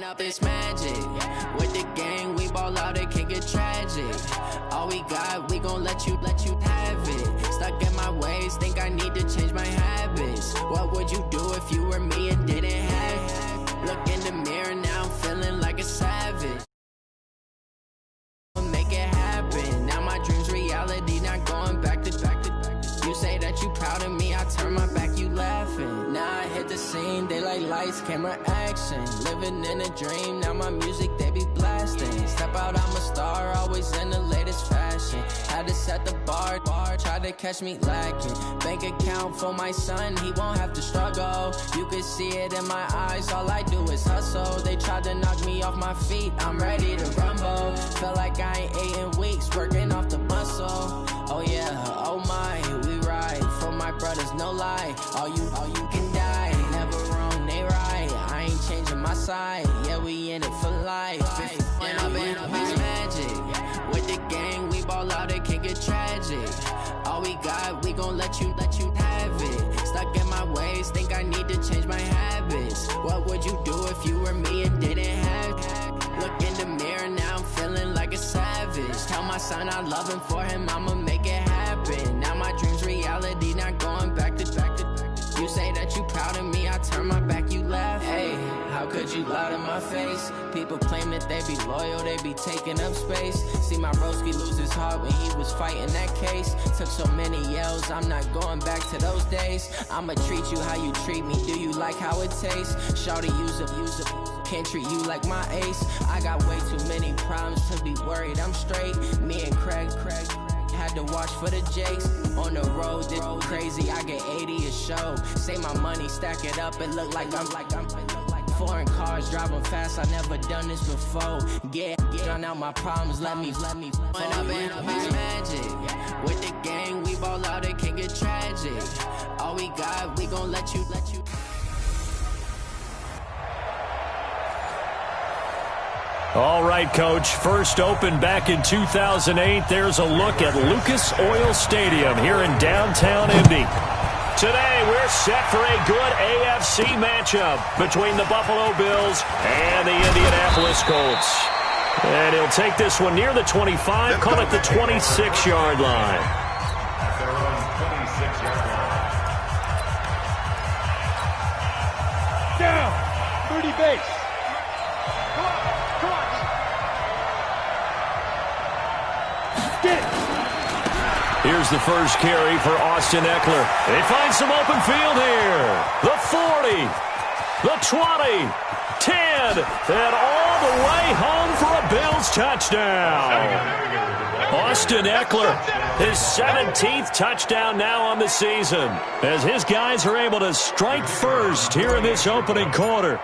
Up this magic. With the gang, we ball out, it can get tragic. All we got, we gon' let you have it. Stuck in my ways, think I need to change my habits. What would you do if you were me and didn't have it? Look in the mirror, now I'm feeling like a savage. Make it happen. Now my dream's reality, not going back to. You say that you proud of me, I turn my back, you laughing. Now I hit the scene, they like lights, camera, action. Living in a dream, now my music, they be blasting. Step out, I'm a star, always in the latest fashion. Had to set the bar, try to catch me lacking. Bank account for my son, he won't have to struggle. You can see it in my eyes, all I do is hustle. They tried to knock me off my feet, I'm ready to rumble. Feel like I ain't ate in weeks, working off the muscle. Oh yeah, oh my, we ride for my brothers, no lie. All you can die, never wrong, they right. I ain't changing my side, yeah, we in it for life. When I've been up is magic. With the gang, we ball out, it can get tragic. All we got, we gon' let you have it. Stuck in my ways, think I need to change my habits. What would you do if you were me and didn't have it? Look in the mirror, now I'm feeling like a savage. Tell my son I love him, for him I'ma make it happen. Now my dream's reality, not going back to. You say that you proud of me, I turn my back, you laugh. Hey, how could you lie to my face? People claim that they be loyal, they be taking up space. See my broski lose his heart when he was fighting that case. Took so many yells, I'm not going back to those days. I'ma treat you how you treat me, do you like how it tastes? Shawty, use it, can't treat you like my ace. I got way too many problems to be worried, I'm straight. Me and Craig had to watch for the Jakes. On the road, this crazy, I get 80 a show. Say my money, stack it up, it look like I'm foreign cars, driving fast, I never done this before. Yeah, drown out my problems, let me When I've been up is magic. With the gang, we ball out, it can get tragic. All we got, we gon' let you. All right, Coach. First opened back in 2008. There's a look at Lucas Oil Stadium here in downtown Indy. Today, we're set for a good AFC matchup between the Buffalo Bills and the Indianapolis Colts. And he'll take this one near the 25, call it the 26-yard line. Down, 30 base. Here's the first carry for Austin Eckler. They find some open field here. The 40, the 20, 10, and all the way home for a Bills touchdown. Austin Eckler, his 17th touchdown now on the season, as his guys are able to strike first here in this opening quarter.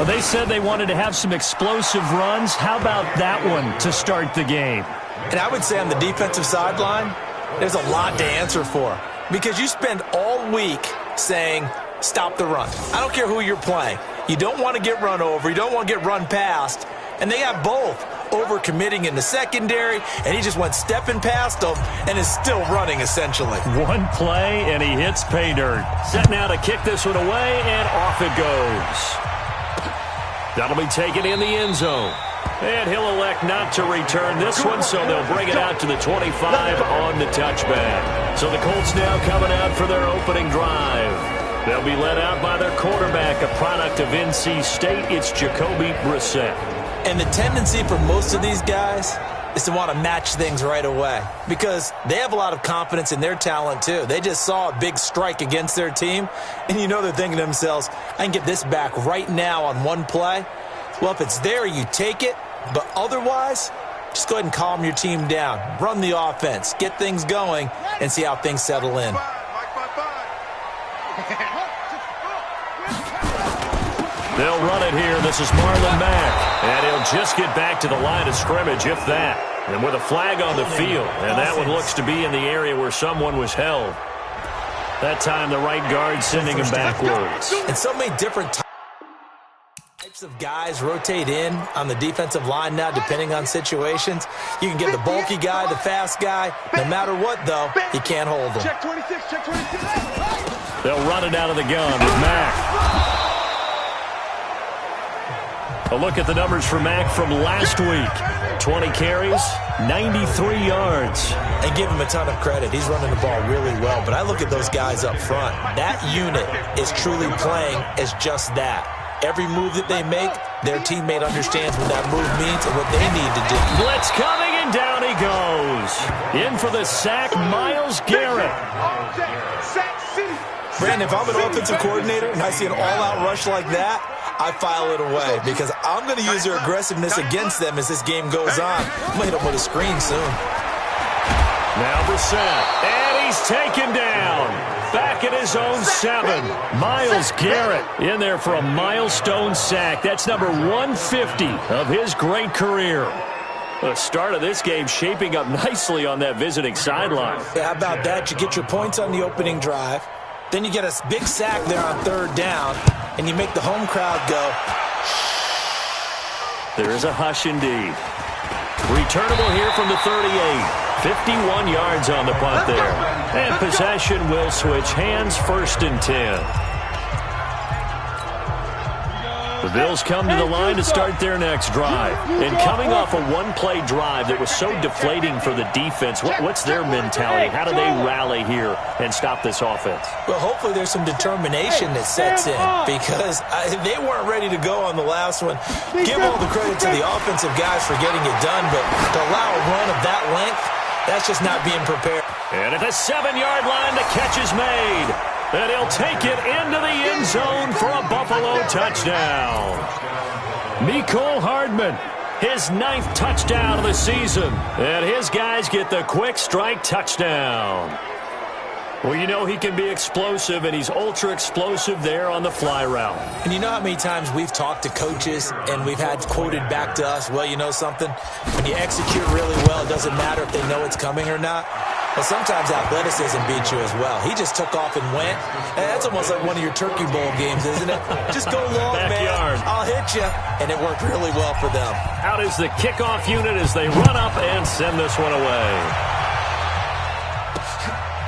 They said they wanted to have some explosive runs. How about that one to start the game? And I would say on the defensive sideline, there's a lot to answer for. Because you spend all week saying, stop the run. I don't care who you're playing. You don't want to get run over. You don't want to get run past. And they got both. Overcommitting in the secondary, and he just went stepping past them and is still running, essentially. One play, and he hits pay dirt. Set now to kick this one away, and off it goes. That'll be taken in the end zone. And he'll elect not to return this one, so they'll bring it out to the 25 on the touchback. So the Colts now coming out for their opening drive. They'll be led out by their quarterback, a product of NC State. It's Jacoby Brissett. And the tendency for most of these guys is to want to match things right away because they have a lot of confidence in their talent too. They just saw a big strike against their team, and you know they're thinking to themselves, I can get this back right now on one play. Well, if it's there, you take it, but otherwise, just go ahead and calm your team down. Run the offense, get things going, and see how things settle in. They'll run it here. This is Marlon Mack. And he'll just get back to the line of scrimmage, if that. And with a flag on the field. And that one looks to be in the area where someone was held. That time the right guard sending him backwards. And so many different types of guys rotate in on the defensive line now, depending on situations. You can get the bulky guy, the fast guy. No matter what, though, you can't hold them. Check 26, check 26. They'll run it out of the gun with Mack. A look at the numbers for Mack from last week. 20 carries, 93 yards. And give him a ton of credit. He's running the ball really well. But I look at those guys up front. That unit is truly playing as just that. Every move that they make, their teammate understands what that move means and what they need to do. Blitz coming, and down he goes. In for the sack, Myles Garrett. Brandon, if I'm an offensive coordinator and I see an all-out rush like that, I file it away because I'm going to use their aggressiveness against them as this game goes on. I'm going to hit them with a screen soon. Now Brissett, and he's taken down. Back at his own 7. Myles Garrett in there for a milestone sack. That's number 150 of his great career. The start of this game shaping up nicely on that visiting sideline. Yeah, how about that? You get your points on the opening drive. Then you get a big sack there on 3rd down, and you make the home crowd go. There is a hush indeed. Returnable here from the 38. 51 yards on the punt there. And possession will switch hands, 1st and 10. The Bills come to the line to start their next drive. And coming off a one-play drive that was so deflating for the defense, what's their mentality? How do they rally here and stop this offense? Well, hopefully there's some determination that sets in because they weren't ready to go on the last one. Give all the credit to the offensive guys for getting it done, but to allow a run of that length, that's just not being prepared. And at the 7-yard line, the catch is made. And he'll take it into the end zone for a Buffalo touchdown. Mecole Hardman, his 9th touchdown of the season. And his guys get the quick strike touchdown. Well, you know he can be explosive, and he's ultra-explosive there on the fly route. And you know how many times we've talked to coaches and we've had quoted back to us, well, you know something? When you execute really well, it doesn't matter if they know it's coming or not. Well, sometimes athleticism beats you as well. He just took off and went. And that's almost like one of your Turkey Bowl games, isn't it? Just go long, Backyard. man. I'll hit you. And it worked really well for them. Out is the kickoff unit as they run up and send this one away.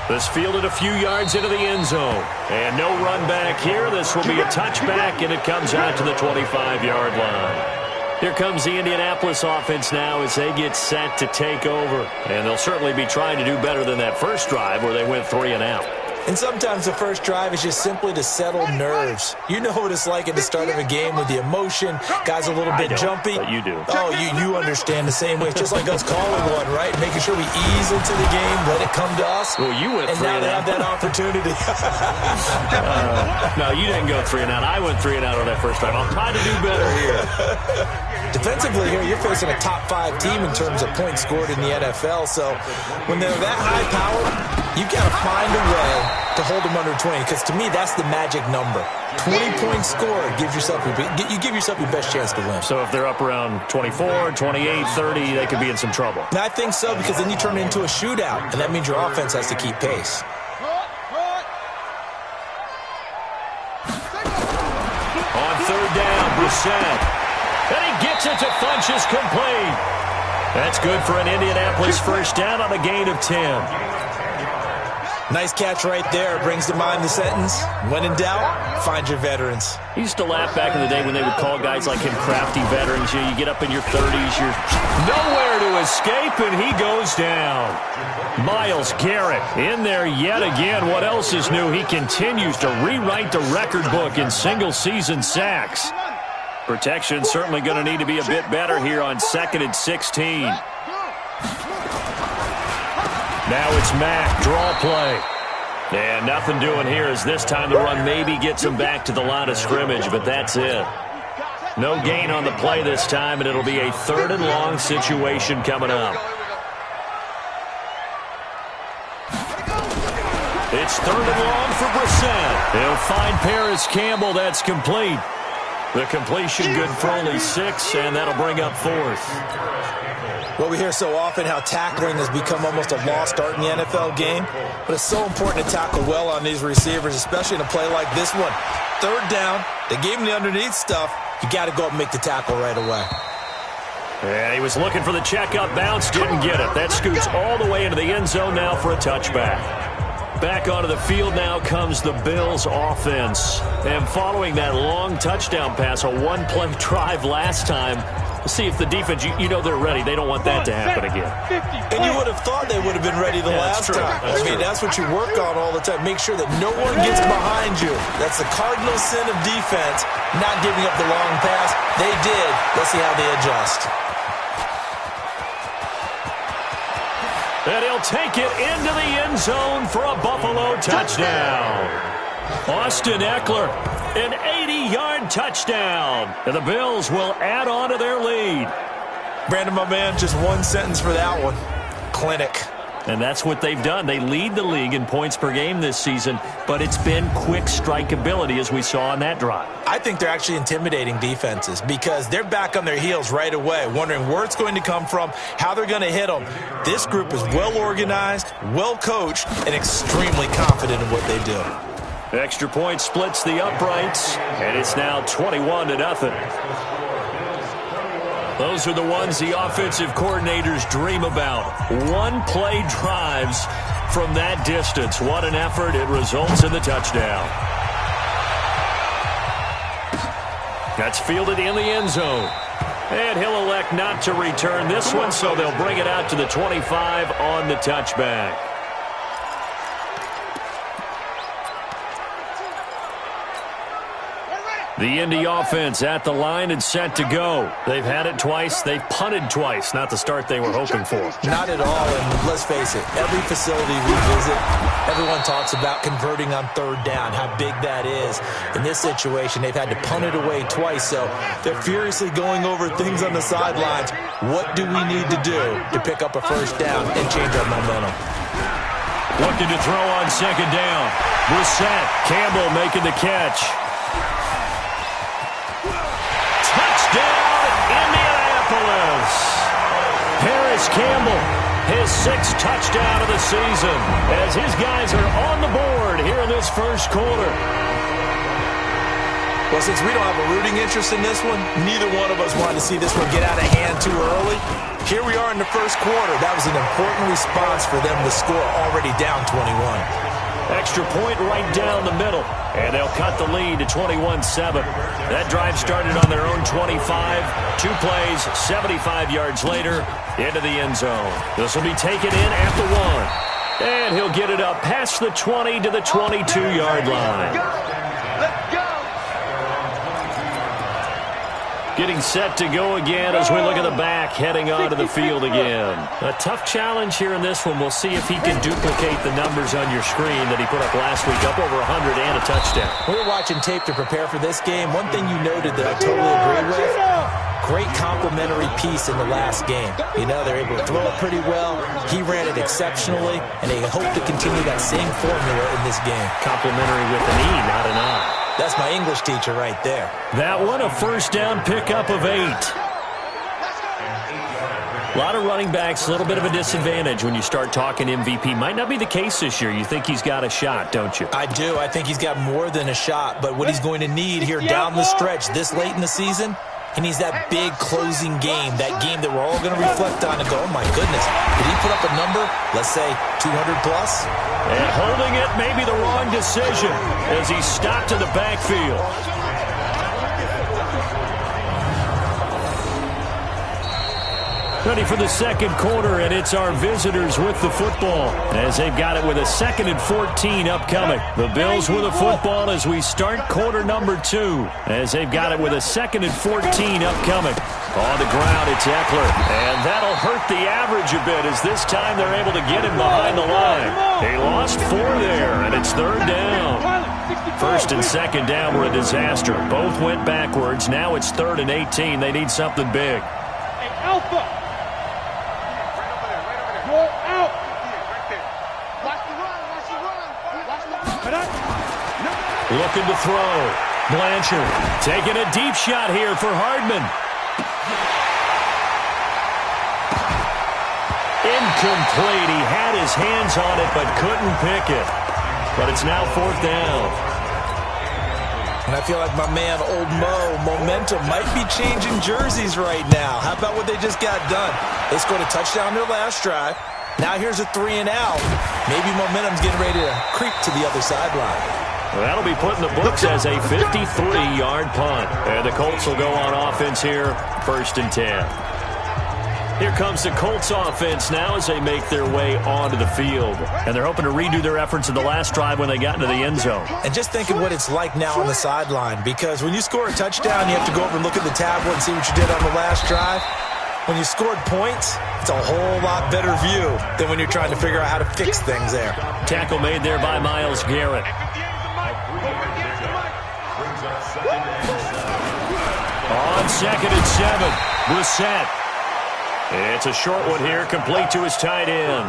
This fielded a few yards into the end zone. And no run back here. This will be a touchback, and it comes out to the 25-yard line. Here comes the Indianapolis offense now as they get set to take over. And they'll certainly be trying to do better than that first drive where they went 3 and out. And sometimes the first drive is just simply to settle nerves. You know what it's like at the start of a game with the emotion. Guys a little bit jumpy. But you do. Oh, you understand the same way. It's just like us calling one, right? Making sure we ease into the game, let it come to us. Well, you went 3 and out. And now they have that opportunity. No, you didn't go 3 and out. I went 3 and out on that first drive. I'll try to do better here. Defensively here, you're facing a top 5 team in terms of points scored in the NFL. So when they're that high powered, you've got to find a way to hold them under 20, because to me, that's the magic number. 20 points scored gives yourself you give yourself your best chance to win. So if they're up around 24, 28, 30, they could be in some trouble. And I think so, because then you turn it into a shootout, and that means your offense has to keep pace. On 3rd down, Brissett. And he gets it to Funchess complete. That's good for an Indianapolis first down on a gain of 10. Nice catch right there. Brings to mind the sentence, when in doubt, find your veterans. I used to laugh back in the day when they would call guys like him crafty veterans. You get up in your 30s, you're nowhere to escape, and he goes down. Myles Garrett in there yet again. What else is new? He continues to rewrite the record book in single-season sacks. Protection certainly going to need to be a bit better here on 2nd and 16. Now it's Mack, draw play. And nothing doing here as this time the run maybe gets him back to the line of scrimmage, but that's it. No gain on the play this time, and it'll be a 3rd and long situation coming up. It's 3rd and long for Brissett. He'll find Paris Campbell. That's complete. The completion good for only 6, and that'll bring up 4th. Well, we hear so often how tackling has become almost a lost art in the NFL game, but it's so important to tackle well on these receivers, especially in a play like this one. 3rd down, they gave him the underneath stuff. You got to go up and make the tackle right away. And he was looking for the check-up bounce, didn't get it. That scoots all the way into the end zone now for a touchback. Back onto the field now comes the Bills offense. And following that long touchdown pass, a one-play drive last time, we'll see if the defense, you know they're ready. They don't want that to happen again. And you would have thought they would have been ready the last time. I mean, that's what you work on all the time. Make sure that no one gets behind you. That's the cardinal sin of defense, not giving up the long pass. They did. Let's see how they adjust. And he'll take it into the end zone for a Buffalo touchdown. Austin Eckler, an 80-yard touchdown. And the Bills will add on to their lead. Brandon, my man, just one sentence for that one. Clinic. And that's what they've done. They lead the league in points per game this season, but it's been quick strike ability as we saw on that drive. I think they're actually intimidating defenses because they're back on their heels right away, wondering where it's going to come from, how they're going to hit them. This group is well organized, well coached, and extremely confident in what they do. Extra point splits the uprights, and it's now 21-0. Those are the ones the offensive coordinators dream about. One-play drives from that distance. What an effort. It results in the touchdown. That's fielded in the end zone. And he'll elect not to return this one, so they'll bring it out to the 25 on the touchback. The Indy offense at the line and set to go. They've had it twice. They've punted twice. Not the start they were hoping for. Not at all, and let's face it, every facility we visit, everyone talks about converting on 3rd down, how big that is. In this situation, they've had to punt it away twice, so they're furiously going over things on the sidelines. What do we need to do to pick up a 1st down and change our momentum? Looking to throw on 2nd down. Brissett, Campbell making the catch. Paris Campbell, his 6th touchdown of the season, as his guys are on the board here in this first quarter. Well, since we don't have a rooting interest in this one, neither one of us wanted to see this one get out of hand too early. Here we are in the first quarter. That was an important response for them to score, already down 21. Extra point right down the middle, and they'll cut the lead to 21-7. That drive started on their own 25. 2 plays, 75 yards later, into the end zone. This will be taken in at the 1. And he'll get it up past the 20 to the 22-yard line. Let's go. Getting set to go again as we look at the back, heading onto the field again. A tough challenge here in this one. We'll see if he can duplicate the numbers on your screen that he put up last week, up over 100 and a touchdown. We were watching tape to prepare for this game. One thing you noted that I totally agree with, great complementary piece in the last game. You know, they're able to throw it pretty well. He ran it exceptionally, and they hope to continue that same formula in this game. Complimentary with an E, not an I. That's my English teacher right there. That one, a 1st down pickup of 8. A lot of running backs, a little bit of a disadvantage when you start talking MVP. Might not be the case this year. You think he's got a shot, don't you? I do. I think he's got more than a shot. But what he's going to need here down the stretch this late in the season, he needs that big closing game, that game that we're all going to reflect on and go, oh, my goodness, did he put up a number, let's say 200 plus? And holding it may be the wrong decision as he stopped in the backfield. Ready for the second quarter, and it's our visitors with the football as they've got it with a 2nd and 14 upcoming. The Bills with the football as we start quarter number 2 as they've got it with a 2nd and 14 upcoming. On the ground, it's Eckler, and that'll hurt the average a bit as this time they're able to get him behind the line. They lost 4 there, and it's 3rd down. 1st and 2nd down were a disaster. Both went backwards. Now it's 3rd and 18. They need something big. Hey, Alpha. Out. Looking to throw. Blanchard taking a deep shot here for Hardman. Incomplete. He had his hands on it but couldn't pick it. But it's now 4th down. And I feel like my man, Old Mo, momentum might be changing jerseys right now. How about what they just got done? They scored a touchdown their last drive. Now here's a 3 and out. Maybe momentum's getting ready to creep to the other sideline. Well, that'll be put in the books as a 53-yard punt. And the Colts will go on offense here, 1st and 10. Here comes the Colts offense now as they make their way onto the field. And they're hoping to redo their efforts in the last drive when they got into the end zone. And just think of what it's like now on the sideline, because when you score a touchdown, you have to go over and look at the tablet and see what you did on the last drive. When you scored points, it's a whole lot better view than when you're trying to figure out how to fix things there. Tackle made there by Myles Garrett. On 2nd and 7, Brissett. It's a short one here, complete to his tight end.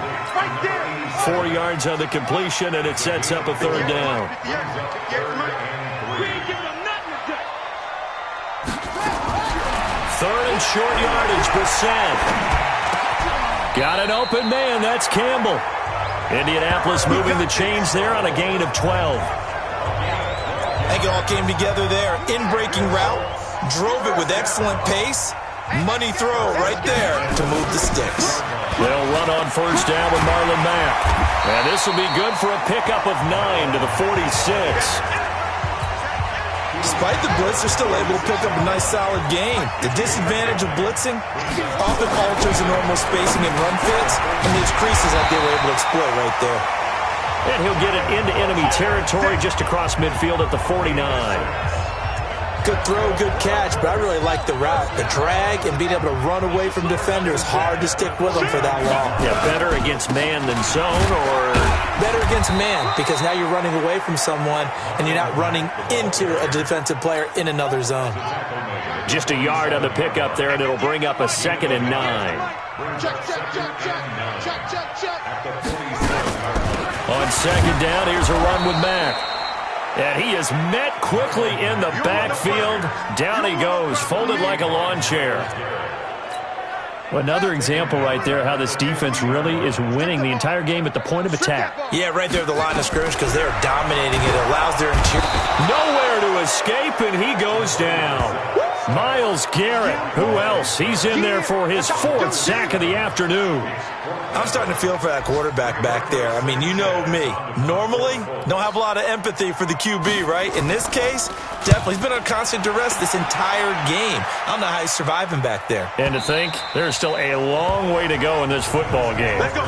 4 yards on the completion, and it sets up a 3rd down. 3rd and short yardage, Brissett. Got an open man, that's Campbell. Indianapolis moving the chains there on a gain of 12. I think it all came together there. In-breaking route, drove it with excellent pace. Money throw right there to move the sticks. They'll run on 1st down with Marlon Mack. And this will be good for a pickup of 9 to the 46. Despite the blitz, they're still able to pick up a nice solid gain. The disadvantage of blitzing often alters the normal spacing and run fits, and these creases that they were able to exploit right there. And he'll get it into enemy territory just across midfield at the 49. Good throw, good catch, but I really like the route. The drag and being able to run away from defenders, hard to stick with them for that long. Yeah, better against man than zone, or? Better against man, because now you're running away from someone and you're not running into a defensive player in another zone. Just a yard on the pickup there, and it'll bring up a 2nd and 9. On 2nd down, here's a run with Mack. And he is met quickly in the backfield. Down he goes, folded like a lawn chair. Well, another example right there how this defense really is winning the entire game at the point of attack. Yeah, right there at the line of scrimmage, because they're dominating it. It allows their interior. Nowhere to escape, and he goes down. Myles Garrett, who else? He's in there for his 4th sack of the afternoon. I'm starting to feel for that quarterback back there. I mean, you know me. Normally, don't have a lot of empathy for the QB, right? In this case, definitely. He's been on constant duress this entire game. I don't know how he's surviving back there. And to think, there's still a long way to go in this football game. Let's go,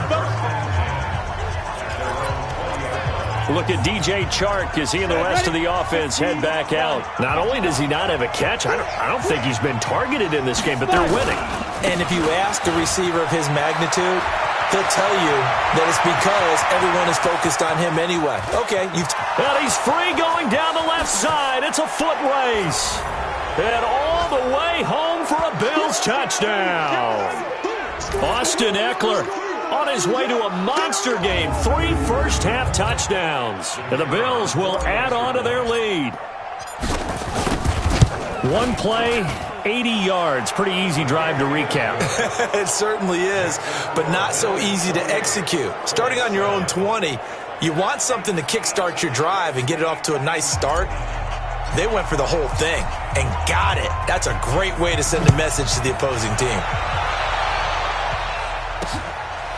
Look at DJ Chark as he and the rest of the offense head back out. Not only does he not have a catch, I don't think he's been targeted in this game, but they're winning. And if you ask a receiver of his magnitude, he'll tell you that it's because everyone is focused on him anyway. Okay, and he's free going down the left side. It's a foot race. And all the way home for a Bills touchdown. Austin Eckler on his way to a monster game. 3 first-half touchdowns. And the Bills will add on to their lead. One play, 80 yards. Pretty easy drive to recap. It certainly is, but not so easy to execute. Starting on your own 20, you want something to kickstart your drive and get it off to a nice start. They went for the whole thing and got it. That's a great way to send a message to the opposing team.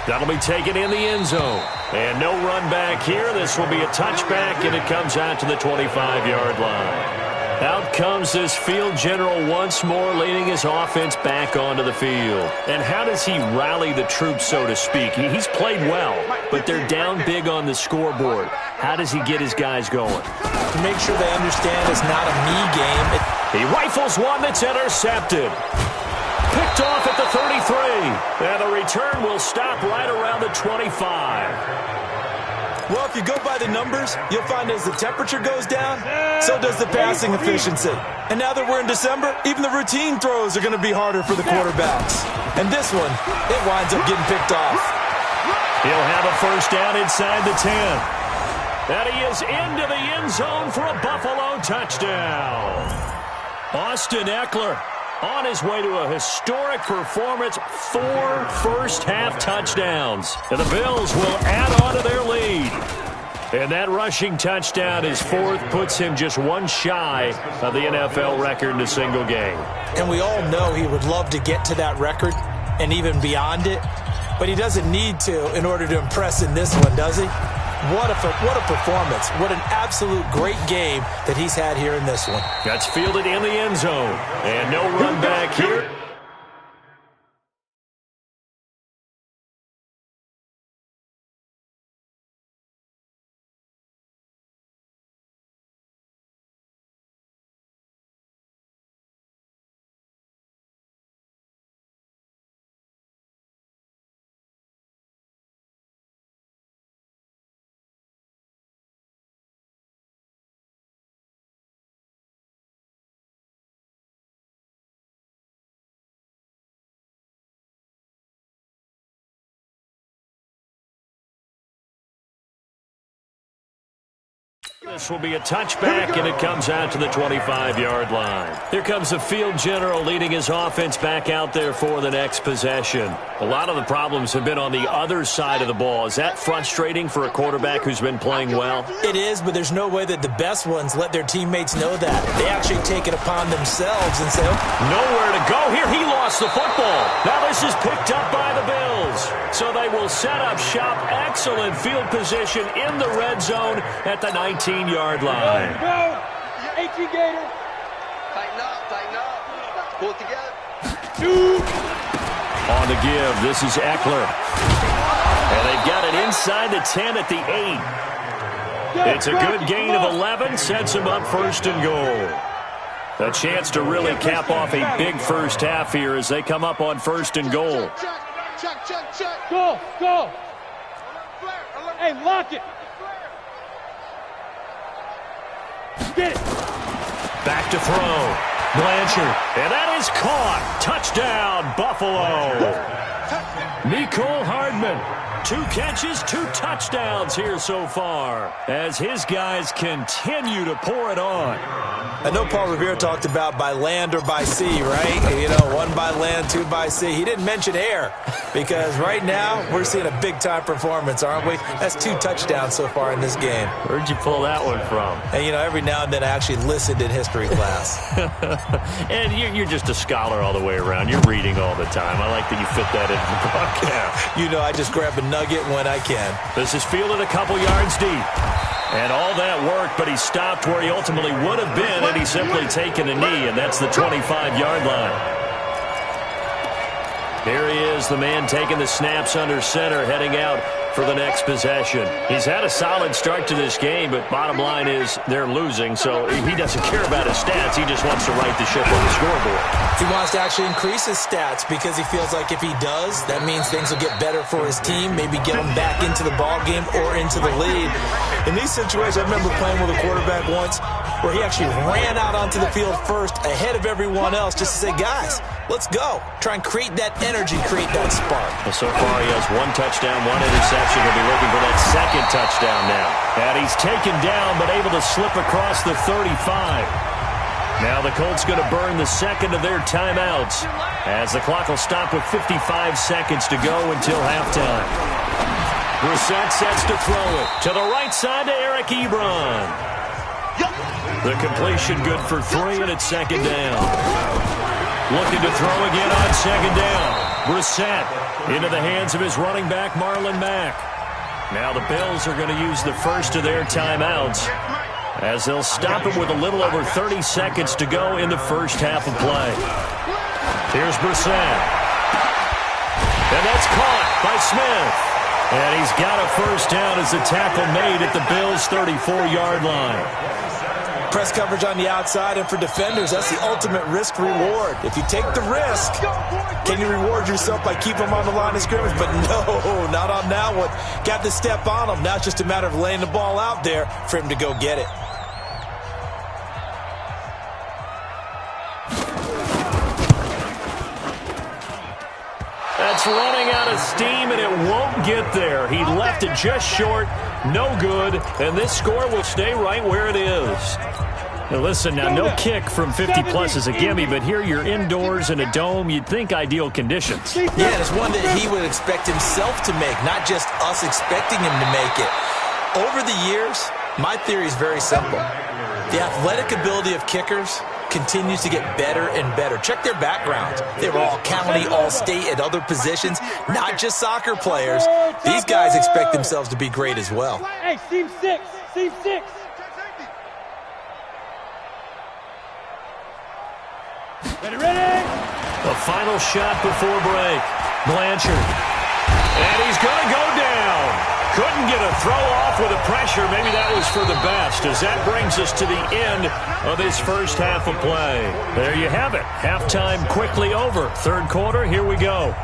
That'll be taken in the end zone. And no run back here. This will be a touchback, and it comes out to the 25-yard line. Out comes this field general once more, leading his offense back onto the field. And how does he rally the troops, so to speak? He's played well, but they're down big on the scoreboard. How does he get his guys going? To make sure they understand it's not a me game. He rifles one that's intercepted. Picked off at the 33. And the return will stop right around the 25. Well, if you go by the numbers, you'll find as the temperature goes down, so does the passing efficiency. And now that we're in December, even the routine throws are going to be harder for the quarterbacks. And this one, it winds up getting picked off. He'll have a first down inside the 10. And he is into the end zone for a Buffalo touchdown. Austin Eckler on his way to a historic performance, 4 first-half touchdowns. And the Bills will add on to their lead. And that rushing touchdown, his 4th, puts him just 1 shy of the NFL record in a single game. And we all know he would love to get to that record and even beyond it, but he doesn't need to in order to impress in this one, does he? What a performance. What an absolute great game that he's had here in this one. That's fielded in the end zone. And no run back here. This will be a touchback, and it comes out to the 25-yard line. Here comes the field general leading his offense back out there for the next possession. A lot of the problems have been on the other side of the ball. Is that frustrating for a quarterback who's been playing well? It is, but there's no way that the best ones let their teammates know that. They actually take it upon themselves and say, nowhere to go here. He lost the football. Now this is picked up by the Bills. So they will set up shop. Excellent field position in the red zone at the 19-yard line. Go! 18 Gator. Tighten up. Pull it together. On the give, this is Eckler. And they've got it inside the 10 at the 8. It's a good gain of 11, sets him up 1st and goal. A chance to really cap off a big first half here as they come up on 1st and goal. Check. Go. Hey, lock it. Get it. Back to throw. Blanchard. And that is caught. Touchdown, Buffalo. Mecole Hardman. 2 catches, 2 touchdowns here so far as his guys continue to pour it on. I know Paul Revere talked about by land or by sea, right? You know, 1 by land, 2 by sea. He didn't mention air because right now we're seeing a big-time performance, aren't we? That's 2 touchdowns so far in this game. Where'd you pull that one from? And, you know, every now and then I actually listened in history class. And you're just a scholar all the way around. You're reading all the time. I like that you fit that into the broadcast. You know, I just grab a nugget when I can. This is fielded a couple yards deep. And all that worked, but he stopped where he ultimately would have been, and he's simply taken a knee, and that's the 25-yard line. Here he is, the man taking the snaps under center, heading out for the next possession. He's had a solid start to this game, but bottom line is they're losing, so he doesn't care about his stats. He just wants to right the ship on the scoreboard. He wants to actually increase his stats because he feels like if he does, that means things will get better for his team, maybe get him back into the ball game or into the lead. In these situations, I remember playing with a quarterback once where he actually ran out onto the field first ahead of everyone else just to say, guys, let's go. Try and create that energy, create that spark. Well, so far he has 1 touchdown, 1 interception. He'll be looking for that 2nd touchdown now. And he's taken down but able to slip across the 35. Now the Colts going to burn the 2nd of their timeouts as the clock will stop with 55 seconds to go until halftime. Brissett sets to throw it to the right side to Eric Ebron. The completion good for 3, and it's 2nd down. Looking to throw again on 2nd down. Brissett into the hands of his running back, Marlon Mack. Now the Bills are going to use the first of their timeouts as they'll stop him with a little over 30 seconds to go in the first half of play. Here's Brissett. And that's caught by Smith. And he's got a first down as the tackle made at the Bills' 34-yard line. Press coverage on the outside, and for defenders, that's the ultimate risk reward. If you take the risk, can you reward yourself by keeping them on the line of scrimmage? But no, not on that one. Got to step on them. Now it's just a matter of laying the ball out there for him to go get it. That's It's running out of steam, and it won't get there. He left it just short, no good, and this score will stay right where it is. Now listen, now no kick from 50-plus is a gimme, but here you're indoors in a dome. You'd think ideal conditions. Yeah, and it's one that he would expect himself to make, not just us expecting him to make it. Over the years, my theory is very simple. The athletic ability of kickers continues to get better and better. Check their backgrounds. They were all county, all state at other positions, not just soccer players. These guys expect themselves to be great as well. Hey, seam six. Ready? The final shot before break. Blanchard. And he's going to go down. Couldn't get a throw off with the pressure. Maybe that was for the best, as that brings us to the end of this first half of play. There you have it. Halftime quickly over. Third quarter, here we go.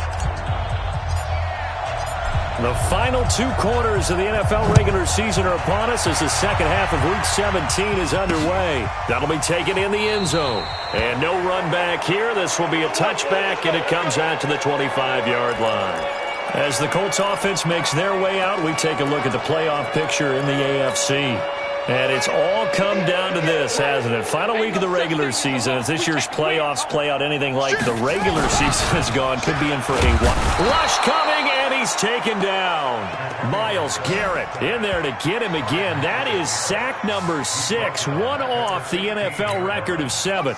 The final 2 quarters of the NFL regular season are upon us as the second half of Week 17 is underway. That'll be taken in the end zone. And no run back here. This will be a touchback, and it comes out to the 25-yard line. As the Colts offense makes their way out, we take a look at the playoff picture in the AFC. And it's all come down to this, hasn't it? Final week of the regular season. As this year's playoffs play out anything like the regular season has gone, could be in for a rush coming, and he's taken down. Myles Garrett in there to get him again. That is sack number 6, one off the NFL record of 7.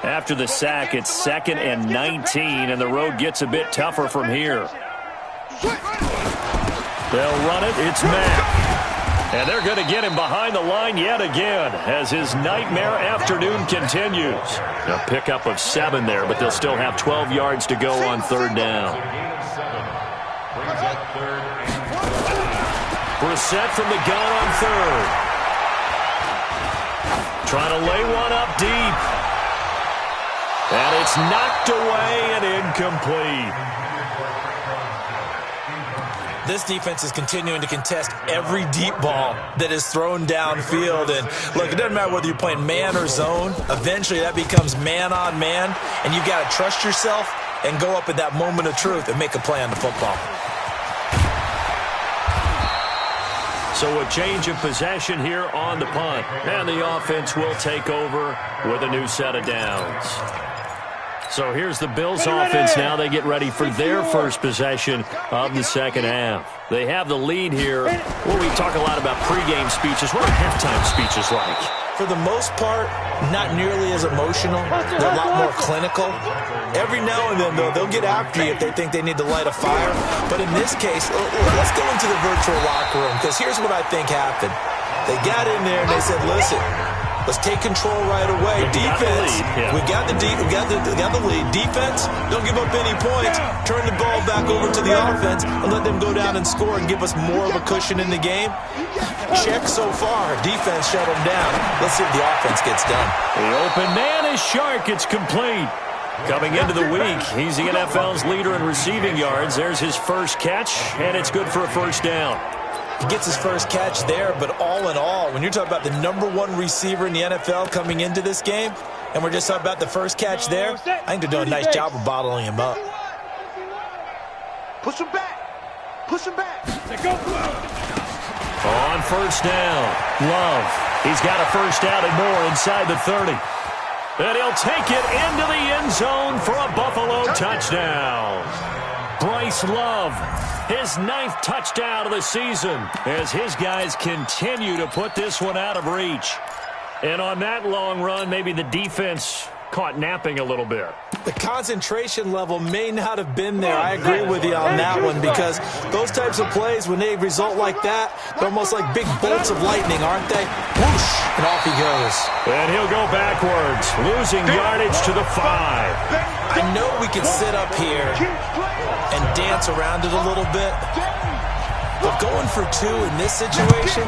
After the sack, it's 2nd and 19, and the road gets a bit tougher from here. They'll run it. It's Mack. And they're going to get him behind the line yet again as his nightmare afternoon continues. A pickup of 7 there, but they'll still have 12 yards to go on third down. Brissett from the gun on third. Trying to lay one up deep. And it's knocked away and incomplete. This defense is continuing to contest every deep ball that is thrown downfield. And, look, it doesn't matter whether you're playing man or zone. Eventually that becomes man-on-man, and you've got to trust yourself and go up at that moment of truth and make a play on the football. So a change of possession here on the punt. And the offense will take over with a new set of downs. So here's the Bills offense now. They get ready for their first possession of the second half. They have the lead here. Well, we talk a lot about pregame speeches. What are halftime speeches like? For the most part, not nearly as emotional. They're a lot more clinical. Every now and then, though, they'll get after you if they think they need to light a fire. But in this case, let's go into the virtual locker room, because here's what I think happened. They got in there and they said, listen, let's take control right away. Defense, we got the lead. Defense, don't give up any points. Turn the ball back over to the offense and let them go down and score and give us more of a cushion in the game. Check so far. Defense shut them down. Let's see if the offense gets done. The open man is Shark. It's complete. Coming into the week, he's the NFL's leader in receiving yards. There's his first catch, and it's good for a first down. He gets his first catch there, but all in all, when you're talking about the #1 receiver in the NFL coming into this game, and we're just talking about the first catch there, I think they're doing a nice job of bottling him up. Push him back. Push him back. On first down, Love. He's got a first down and more inside the 30. And he'll take it into the end zone for a Buffalo touchdown. Bryce Love, his 9th touchdown of the season, as his guys continue to put this one out of reach. And on that long run, maybe the defense caught napping a little bit. The concentration level may not have been there. I agree with you on that one, because those types of plays, when they result like that, they're almost like big bolts of lightning, aren't they? Whoosh, and off he goes. And he'll go backwards, losing yardage to the 5. I know we can sit up here and dance around it a little bit, but going for 2 in this situation,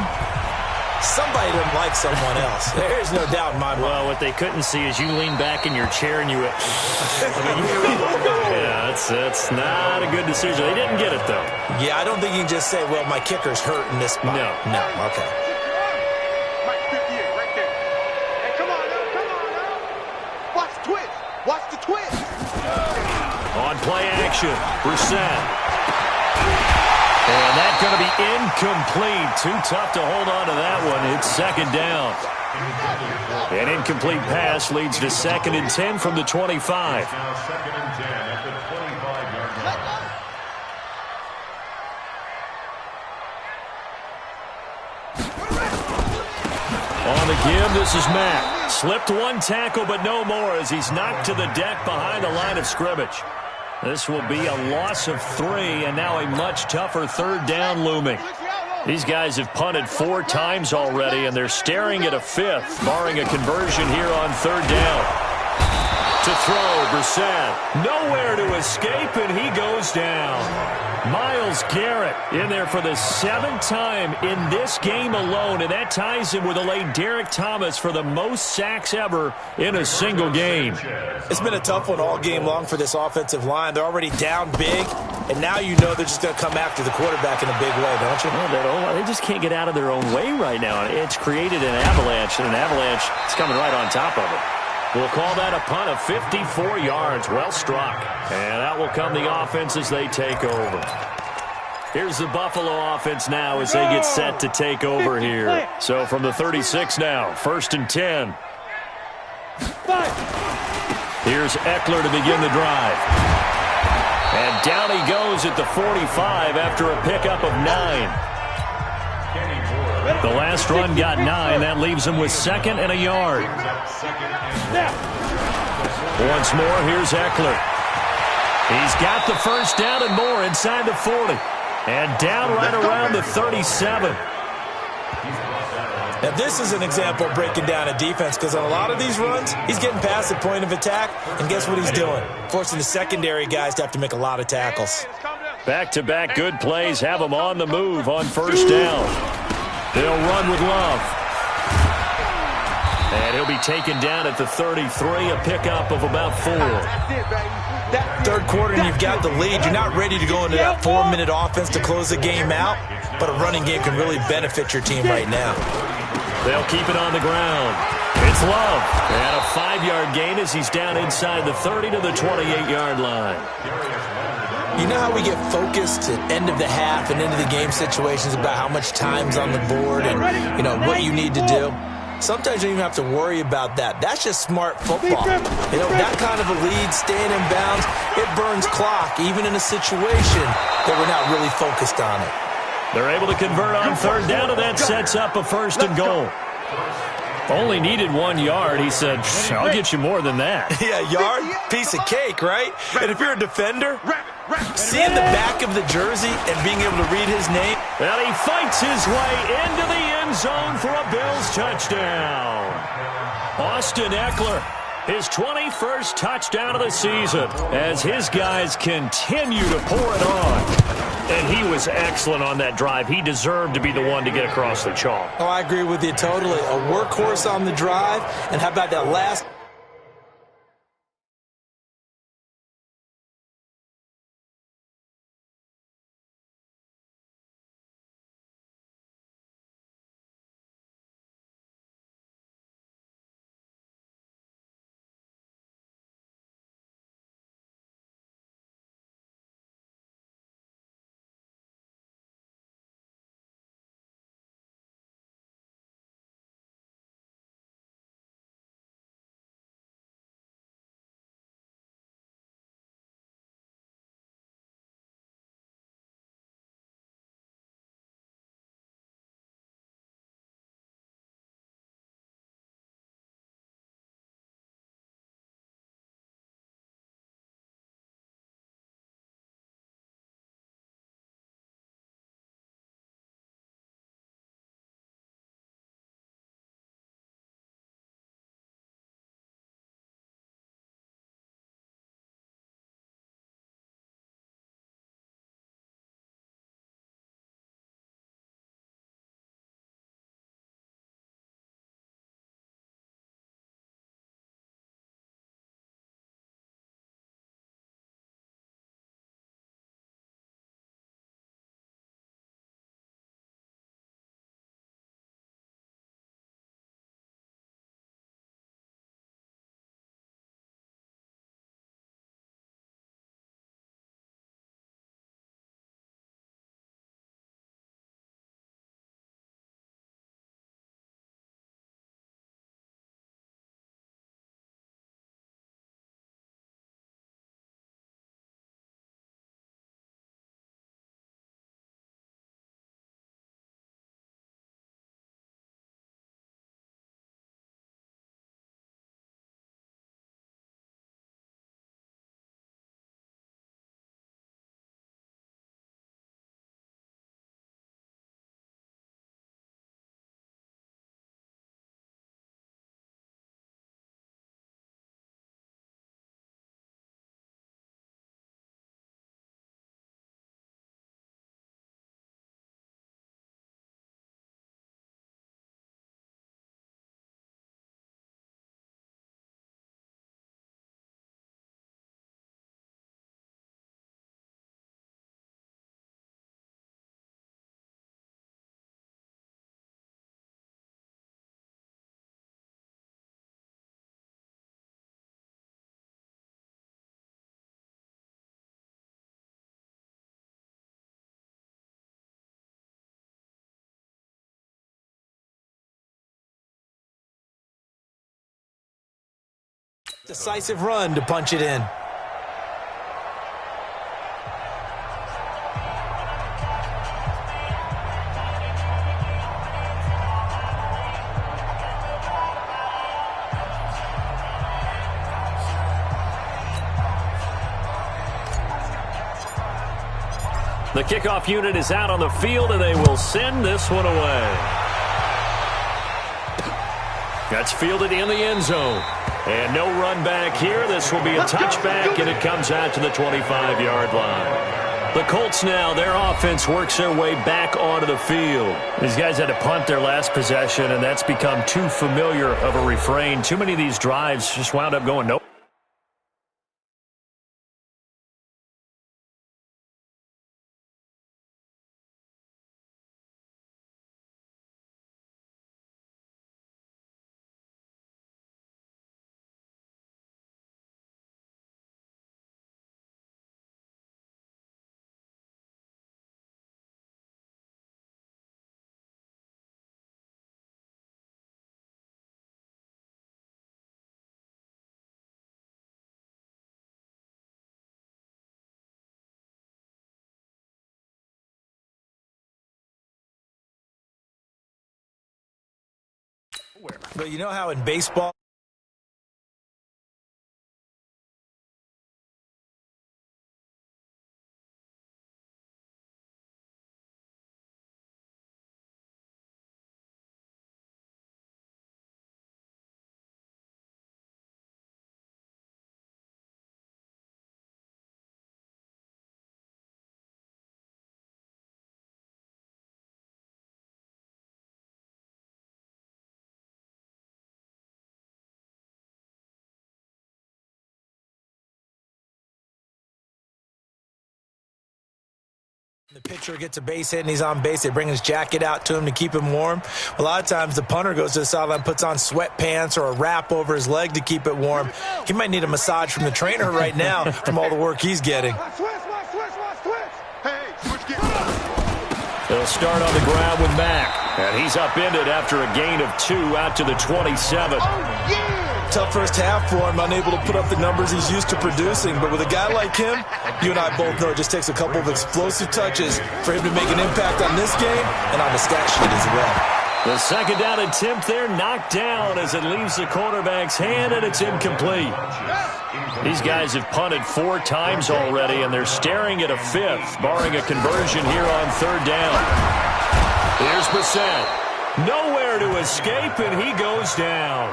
somebody doesn't like someone else. There's no doubt in my mind. Well, what they couldn't see is you lean back in your chair and you went, yeah, that's not a good decision. They didn't get it, though. Yeah, I don't think you can just say, well, my kicker's hurt in this spot. No, okay. Mike 58 right there. Hey, come on now. Watch the twist. On play action. action. Brissett. And that's going to be incomplete. Too tough to hold on to that one. It's second down. An incomplete pass leads to 2nd and 10 from the 25. Now 2nd and 10 at the 25-yard line. On the give, this is Mack. Slipped one tackle, but no more as he's knocked to the deck behind the line of scrimmage. This will be a loss of 3, and now a much tougher 3rd down looming. These guys have punted 4 times already, and they're staring at a 5th, barring a conversion here on 3rd down. To throw, Brissett. Nowhere to escape, and he goes down. Myles Garrett in there for the 7th time in this game alone, and that ties him with the late Derek Thomas for the most sacks ever in a single game. It's been a tough one all game long for this offensive line. They're already down big, and now you know they're just going to come after the quarterback in a big way, don't you? Well, they just can't get out of their own way right now. It's created an avalanche, and an avalanche is coming right on top of it. We'll call that a punt of 54 yards. Well struck. And out will come the offense as they take over. Here's the Buffalo offense now as they get set to take over here. So from the 36 now, 1st and 10. Here's Eckler to begin the drive. And down he goes at the 45 after a pickup of 9. The last run got 9. That leaves him with 2nd and a yard. Once more, here's Eckler. He's got the 1st down and more inside the 40. And down right around the 37. Now, this is an example of breaking down a defense because on a lot of these runs, he's getting past the point of attack, and guess what he's doing? Forcing the secondary guys to have to make a lot of tackles. Back-to-back good plays have him on the move on 1st down. They'll run with Love. And he'll be taken down at the 33, a pickup of about 4. 3rd quarter, and you've got the lead. You're not ready to go into that 4-minute offense to close the game out, but a running game can really benefit your team right now. They'll keep it on the ground. It's Love. And a 5-yard gain as he's down inside the 30 to the 28-yard line. You know how we get focused at end of the half and into the game situations about how much time's on the board and, you know, what you need to do? Sometimes you don't even have to worry about that. That's just smart football. You know, that kind of a lead, staying in bounds, it burns clock, even in a situation that we're not really focused on it. They're able to convert on 3rd down, and that sets up a 1st and goal. Only needed 1 yard. He said, I'll get you more than that. Yeah, yard, piece of cake, right? And if you're a defender, seeing the back of the jersey and being able to read his name. And he fights his way into the end zone for a Bills touchdown. Austin Eckler, his 21st touchdown of the season as his guys continue to pour it on. And he was excellent on that drive. He deserved to be the one to get across the chalk. Oh, I agree with you totally. A workhorse on the drive. And how about that last Decisive run to punch it in. The kickoff unit is out on the field, and they will send this one away. That's fielded in the end zone. And no run back here. This will be a touchback, and it comes out to the 25-yard line. The Colts now, their offense works their way back onto the field. These guys had to punt their last possession, and that's become too familiar of a refrain. Too many of these drives just wound up going nowhere. But you know how in baseball, the pitcher gets a base hit and he's on base. They bring his jacket out to him to keep him warm. A lot of times the punter goes to the sideline, puts on sweatpants or a wrap over his leg to keep it warm. He might need a massage from the trainer right now from all the work he's getting. They'll start on the ground with Mack. And he's upended after a gain of 2 out to the 27. Tough first half for him, unable to put up the numbers he's used to producing. But with a guy like him, you and I both know it just takes a couple of explosive touches for him to make an impact on this game and on the stat sheet as well. The second down attempt there knocked down as it leaves the quarterback's hand, and it's incomplete. These guys have punted 4 times already, and they're staring at a 5th, barring a conversion here on 3rd down. Here's Brissett. Nowhere to escape, and he goes down.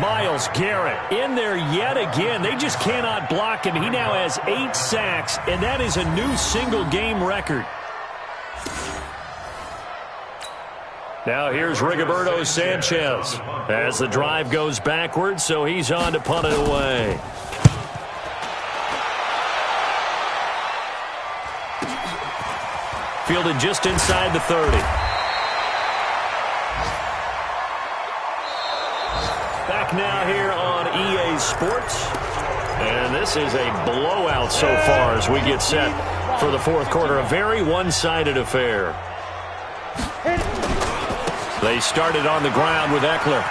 Myles Garrett in there yet again. They just cannot block him. He now has 8 sacks, and that is a new single-game record. Now here's Rigoberto Sanchez as the drive goes backwards, so he's on to punt it away. Fielded just inside the 30. Back now here on EA Sports. And this is a blowout so far as we get set for the 4th quarter. A very one-sided affair. They started on the ground with Eckler.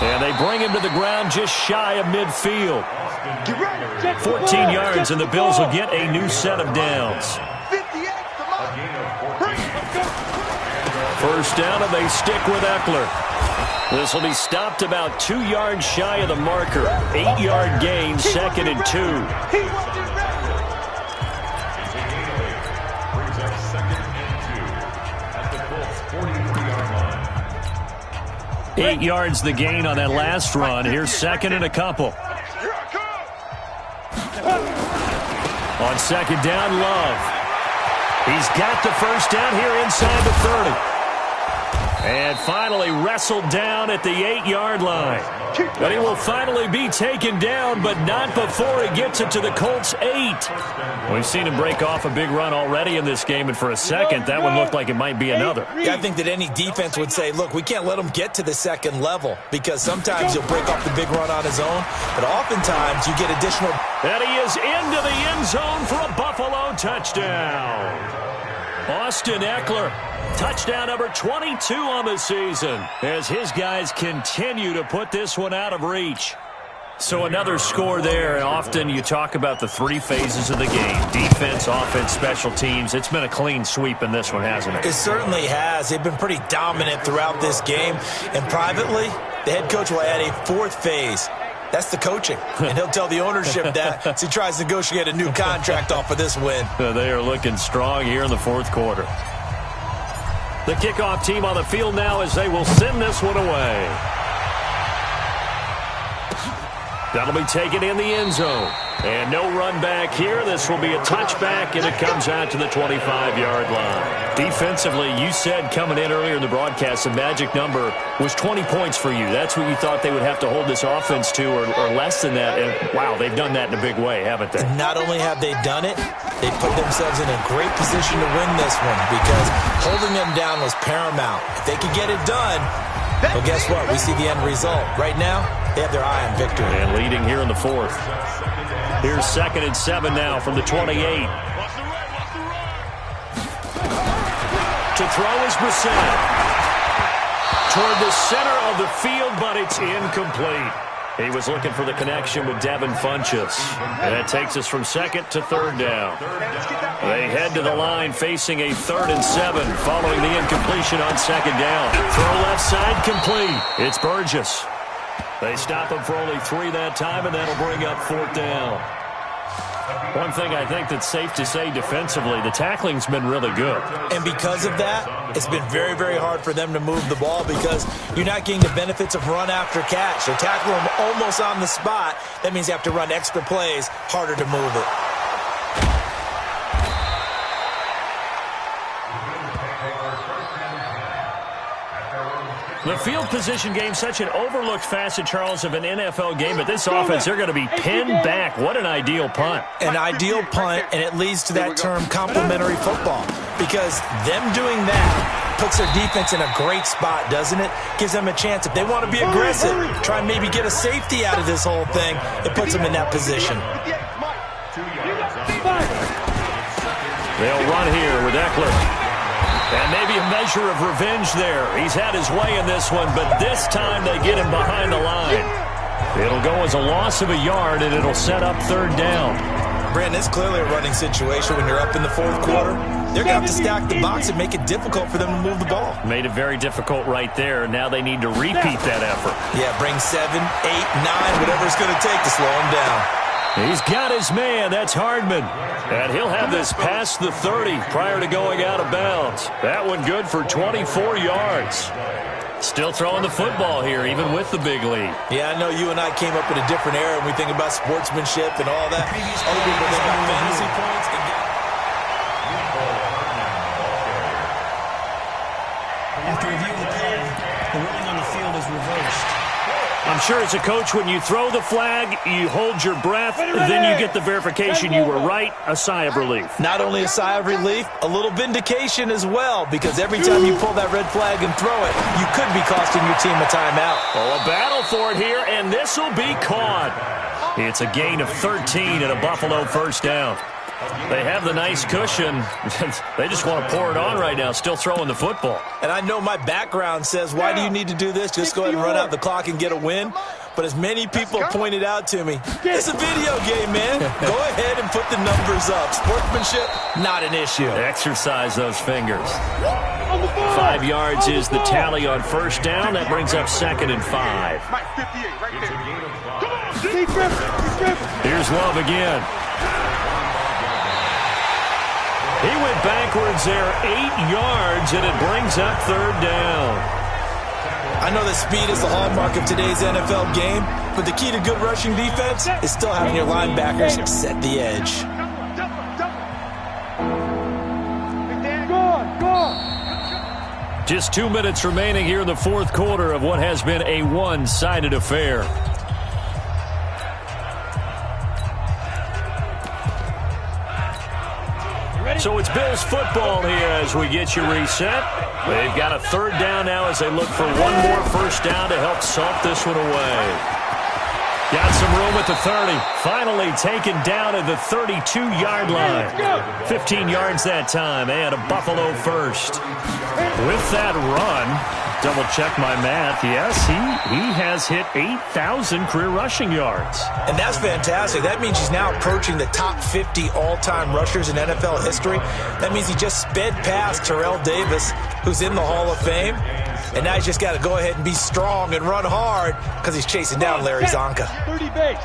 And they bring him to the ground just shy of midfield. 14 yards, and the Bills will get a new set of downs. First down, and they stick with Eckler. This will be stopped about 2 yards shy of the marker. 8-yard gain, 2nd and 2. Brings up 2nd and 2 at the Colts' 43-yard line. 8 yards the gain on that last run. Here's 2nd and a couple. On 2nd down, Love. He's got the first down here inside the 30. And finally wrestled down at the 8-yard line. But he will finally be taken down, but not before he gets it to the Colts' 8. We've seen him break off a big run already in this game, and for a second, that one looked like it might be another. Yeah, I think that any defense would say, look, we can't let him get to the 2nd level, because sometimes he'll break off the big run on his own, but oftentimes you get additional. And he is into the end zone for a Buffalo touchdown. Austin Eckler, touchdown number 22 on the season, as his guys continue to put this one out of reach. So another score there, and often you talk about the three phases of the game: defense, offense, special teams. It's been a clean sweep in this one, hasn't it? It certainly has. They've been pretty dominant throughout this game. And privately, the head coach will add a fourth phase. That's the coaching. And he'll tell the ownership that as he tries to negotiate a new contract off of this win. They are looking strong here in the fourth quarter. The kickoff team on the field now as they will send this one away. That'll be taken in the end zone. And no run back here. This will be a touchback, and it comes out to the 25-yard line. Defensively, you said coming in earlier in the broadcast, the magic number was 20 points for you. That's what you thought they would have to hold this offense to, or less than that. And, wow, they've done that in a big way, haven't they? Not only have they done it, they put themselves in a great position to win this one because holding them down was paramount. If they could get it done, well, guess what? We see the end result. Right now, they have their eye on victory. And leading here in the fourth. Here's 2nd and 7 now from the 28. To throw is Brissett. Toward the center of the field, but it's incomplete. He was looking for the connection with Devin Funchess. And that takes us from 2nd to 3rd down. They head to the line facing a 3rd and 7 following the incompletion on 2nd down. Throw left side complete. It's Burgess. They stop him for only 3 that time, and that'll bring up 4th down. One thing I think that's safe to say defensively, the tackling's been really good. And because of that, it's been very, very hard for them to move the ball because you're not getting the benefits of run after catch. They're tackling them almost on the spot. That means you have to run extra plays, harder to move it. The field position game, such an overlooked facet, Charles, of an NFL game. But this offense, they're going to be pinned back. What an ideal punt. An ideal punt, and it leads to that term complementary football. Because them doing that puts their defense in a great spot, doesn't it? Gives them a chance. If they want to be aggressive, try and maybe get a safety out of this whole thing, it puts them in that position. They'll run here with Eckler. And maybe a measure of revenge there. He's had his way in this one, but this time they get him behind the line. It'll go as a loss of a yard, and it'll set up 3rd down. Brandon, it's clearly a running situation when you're up in the fourth quarter. They're going to have to stack the box and make it difficult for them to move the ball. Made it very difficult right there. Now they need to repeat that effort. Yeah, bring 7, 8, 9, whatever it's going to take to slow him down. He's got his man. That's Hardman. And he'll have this past the 30 prior to going out of bounds. That one good for 24 yards. Still throwing the football here, even with the big lead. Yeah, I know you and I came up in a different era, and we think about sportsmanship and all that. Other people think about fantasy points. After reviewing the play, the ruling on the field is reversed. I'm sure as a coach, when you throw the flag, you hold your breath, then you get the verification you were right, a sigh of relief. Not only a sigh of relief, a little vindication as well, because every time you pull that red flag and throw it, you could be costing your team a timeout. Oh, a battle for it here, and this will be caught. It's a gain of 13 and a Buffalo 1st down. They have the nice cushion. They just want to pour it on right now, still throwing the football. And I know my background says, why do you need to do this? Just go ahead and run out the clock and get a win. But as many people pointed out to me, it's a video game, man. Go ahead and put the numbers up. Sportsmanship, not an issue. Exercise those fingers. 5 yards is the tally on 1st down. That brings up 2nd and 5. Here's Love again. He went backwards there 8 yards, and it brings up 3rd down. I know that speed is the hallmark of today's NFL game, but the key to good rushing defense is still having your linebackers set the edge. Just 2 minutes remaining here in the fourth quarter of what has been a one-sided affair. So it's Bills football here as we get you reset. They've got a 3rd down now as they look for one more 1st down to help salt this one away. Got some room at the 30. Finally taken down at the 32-yard line. 15 yards that time, and a Buffalo first. With that run, double-check my math, yes, he has hit 8,000 career rushing yards. And that's fantastic. That means he's now approaching the top 50 all-time rushers in NFL history. That means he just sped past Terrell Davis, who's in the Hall of Fame. And now he's just got to go ahead and be strong and run hard because he's chasing down Larry Zonka. 30 base.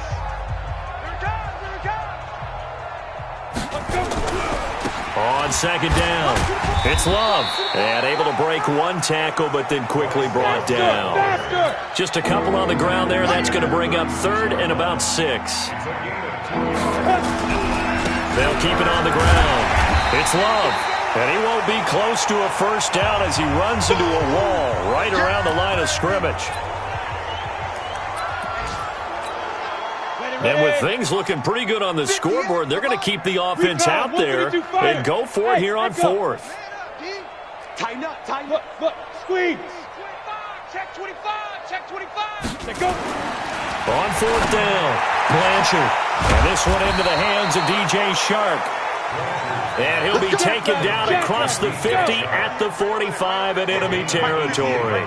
On second down, it's Love. And able to break one tackle, but then quickly brought down. Just a couple on the ground there. That's going to bring up third and about 6. They'll keep it on the ground. It's Love. And he won't be close to a first down as he runs into a wall right around the line of scrimmage. And with things looking pretty good on the scoreboard, they're going to keep the offense out there and go for it here on 4th. Tighten up, tighten up. Look, squeeze. 25, check 25, check 25. Let go. On 4th down, Blanchard. And this one into the hands of DJ Shark. And he'll be taken down across the 50 at the 45 in enemy territory.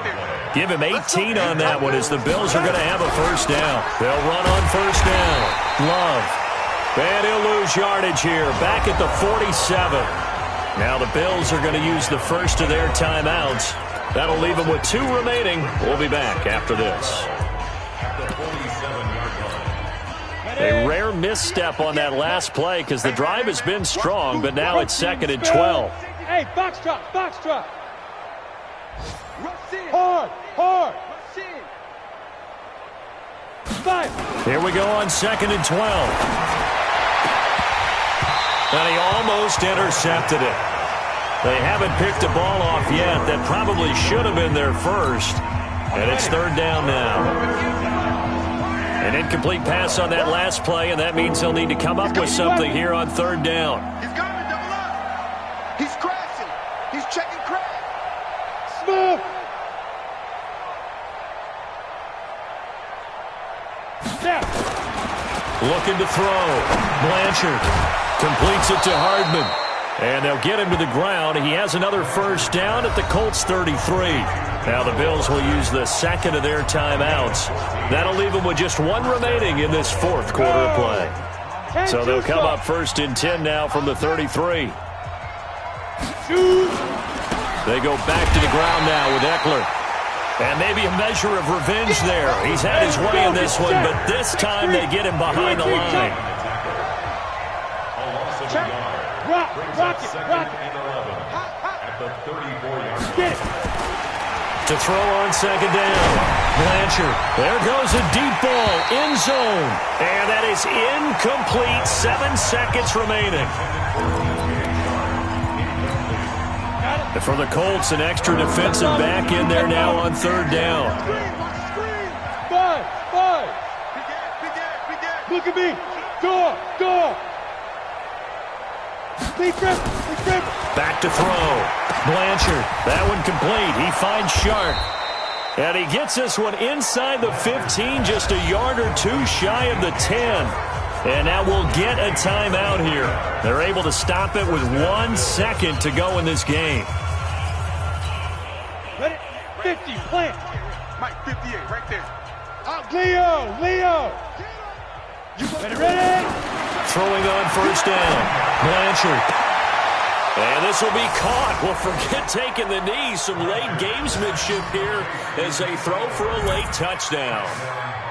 Give him 18 on that one as the Bills are going to have a first down. They'll run on first down. Love. And he'll lose yardage here, back at the 47. Now the Bills are going to use the first of their timeouts. That'll leave them with 2 remaining. We'll be back after this. A rare misstep on that last play because the drive has been strong, but now it's 2nd and 12. Hey, box drop, box drop. Hard, hard. 5. Here we go on 2nd and 12. And he almost intercepted it. They haven't picked a ball off yet. That probably should have been their first. And it's 3rd down now. An incomplete pass on that last play, and that means he'll need to come up with something here on 3rd down. He's got to double up. He's crashing. He's checking crash. Smooth. Snap. Looking to throw. Blanchard completes it to Hardman. And they'll get him to the ground. He has another first down at the Colts 33. Now the Bills will use the 2nd of their timeouts. That'll leave them with just 1 remaining in this 4th quarter play. So they'll come up 1st and 10 now from the 33. They go back to the ground now with Eckler. And maybe a measure of revenge there. He's had his way in this one, but this time they get him behind the line. Rock it. At the 34-yard Get it. To throw on 2nd down. Blanchard. There goes a deep ball. End zone. And that is incomplete. 7 seconds remaining. And for the Colts, an extra defensive back in there now on 3rd down. Five. Look at me. Door. Back to throw. Blanchard. That one complete. He finds Shark. And he gets this one inside the 15, just a yard or 2 shy of the 10. And now we'll get a timeout here. They're able to stop it with 1 second to go in this game. Ready? 50, plant. Mike, 58, right there. Leo. Ready? Throwing on first down. Blanchard. And this will be caught. Well, forget taking the knee. Some late gamesmanship here as they throw for a late touchdown.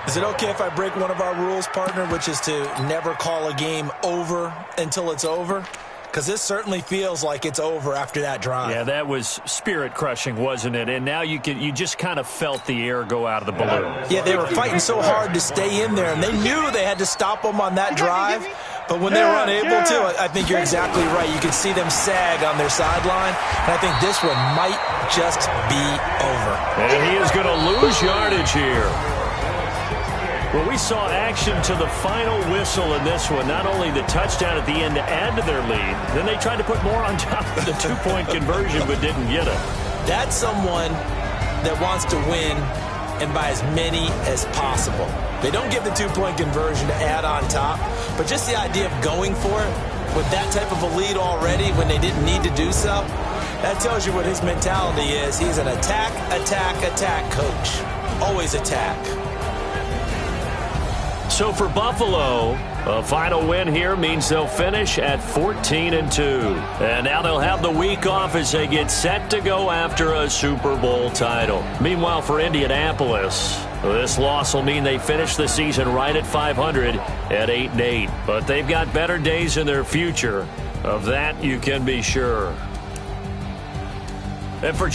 Is it okay if I break one of our rules, partner, which is to never call a game over until it's over? Because this certainly feels like it's over after that drive. Yeah, that was spirit-crushing, wasn't it? And now you just kind of felt the air go out of the balloon. Yeah, they were fighting so hard to stay in there, and they knew they had to stop them on that drive. But when they were unable to, I think you're exactly right. You could see them sag on their sideline, and I think this one might just be over. And he is going to lose yardage here. Well, we saw action to the final whistle in this one. Not only the touchdown at the end to add to their lead, then they tried to put more on top of the 2-point conversion but didn't get it. That's someone that wants to win and by as many as possible. They don't get the two-point conversion to add on top, but just the idea of going for it with that type of a lead already when they didn't need to do so, that tells you what his mentality is. He's an attack, attack, attack coach. Always attack. So for Buffalo, a final win here means they'll finish at 14-2. And now they'll have the week off as they get set to go after a Super Bowl title. Meanwhile, for Indianapolis, this loss will mean they finish the season right at 500 at 8-8. But they've got better days in their future. Of that, you can be sure. And for